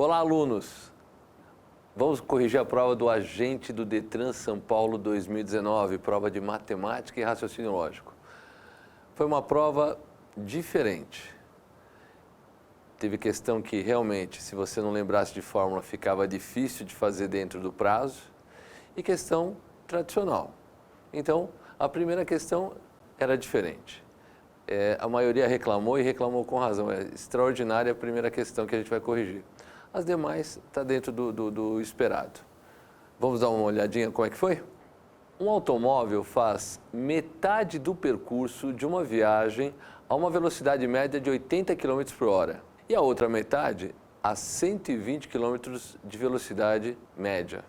Olá, alunos! Vamos corrigir a prova do agente do Detran São Paulo 2019, prova de matemática e raciocínio lógico. Foi uma prova diferente. Teve questão que realmente, se você não lembrasse de fórmula, ficava difícil de fazer dentro do prazo, e questão tradicional. Então, a primeira questão era diferente. A maioria reclamou e reclamou com razão. É extraordinária a primeira questão que a gente vai corrigir. As demais está dentro do esperado. Vamos dar uma olhadinha como é que foi? Um automóvel faz metade do percurso de uma viagem a uma velocidade média de 80 km por hora e a outra metade a 120 km de velocidade média.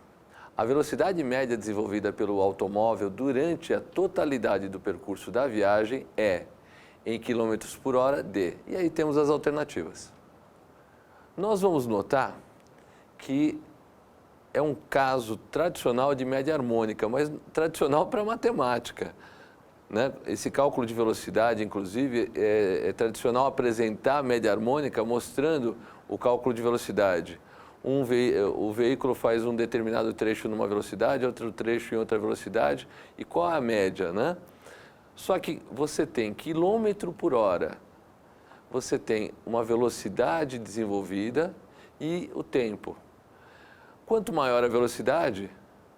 A velocidade média desenvolvida pelo automóvel durante a totalidade do percurso da viagem é em quilômetros por hora de... E aí temos as alternativas. Nós vamos notar que é um caso tradicional de média harmônica, mas tradicional para matemática, né? Esse cálculo de velocidade, inclusive, é tradicional apresentar a média harmônica mostrando o cálculo de velocidade. O veículo faz um determinado trecho numa velocidade, outro trecho em outra velocidade, e qual é a média, né? Só que você tem quilômetro por hora, você tem uma velocidade desenvolvida e o tempo. Quanto maior a velocidade,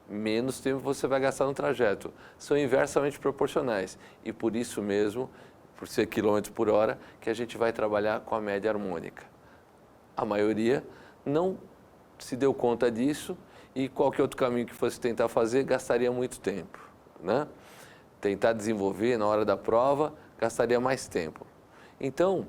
menos tempo você vai gastar no trajeto. São inversamente proporcionais e por isso mesmo, por ser quilômetro por hora, que a gente vai trabalhar com a média harmônica. A maioria não se deu conta disso e qualquer outro caminho que fosse tentar fazer gastaria muito tempo, né? Tentar desenvolver na hora da prova gastaria mais tempo. Então,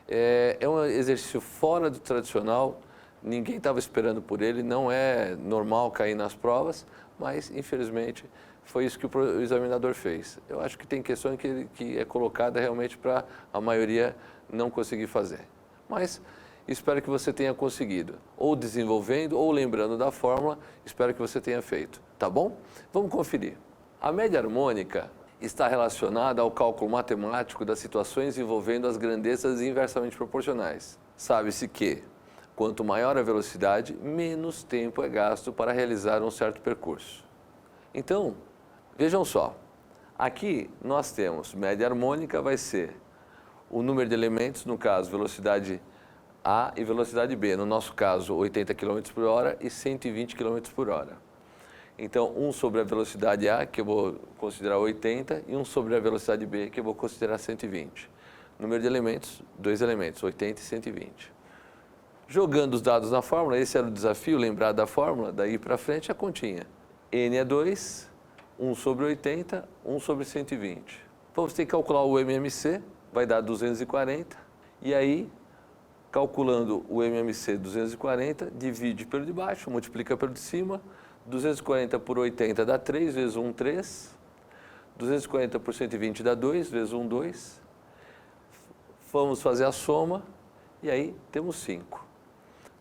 é um exercício fora do tradicional, ninguém estava esperando por ele, não é normal cair nas provas, mas infelizmente foi isso que o examinador fez. Eu acho que tem questão que é colocada realmente para a maioria não conseguir fazer. Mas espero que você tenha conseguido, ou desenvolvendo, ou lembrando da fórmula, espero que você tenha feito, tá bom? Vamos conferir. A média harmônica está relacionada ao cálculo matemático das situações envolvendo as grandezas inversamente proporcionais. Sabe-se que, quanto maior a velocidade, menos tempo é gasto para realizar um certo percurso. Então, vejam só, aqui nós temos média harmônica vai ser o número de elementos, no caso, velocidade A e velocidade B, no nosso caso, 80 km por hora e 120 km por hora. Então, 1 sobre a velocidade A, que eu vou considerar 80, e 1 sobre a velocidade B, que eu vou considerar 120. Número de elementos, 2 elementos, 80 e 120. Jogando os dados na fórmula, esse era o desafio, lembrar da fórmula, daí para frente a continha. N é 2, 1 sobre 80, 1 sobre 120. Vamos ter que calcular o MMC, vai dar 240, e aí, calculando o MMC 240, divide pelo de baixo, multiplica pelo de cima, 240 por 80 dá 3, vezes 1, 3. 240 por 120 dá 2, vezes 1, 2. Vamos fazer a soma e aí temos 5.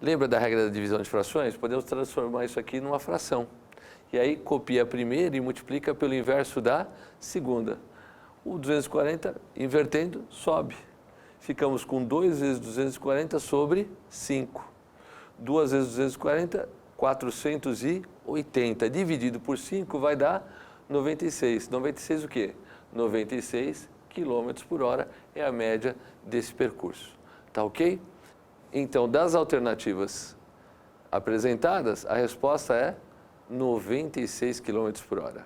Lembra da regra da divisão de frações? Podemos transformar isso aqui numa fração. E aí copia a primeira e multiplica pelo inverso da segunda. O 240, invertendo, sobe. Ficamos com 2 vezes 240 sobre 5. 2 vezes 240, 480 dividido por 5 vai dar 96. 96 o quê? 96 km por hora é a média desse percurso. Tá ok? Então, das alternativas apresentadas, a resposta é 96 km por hora.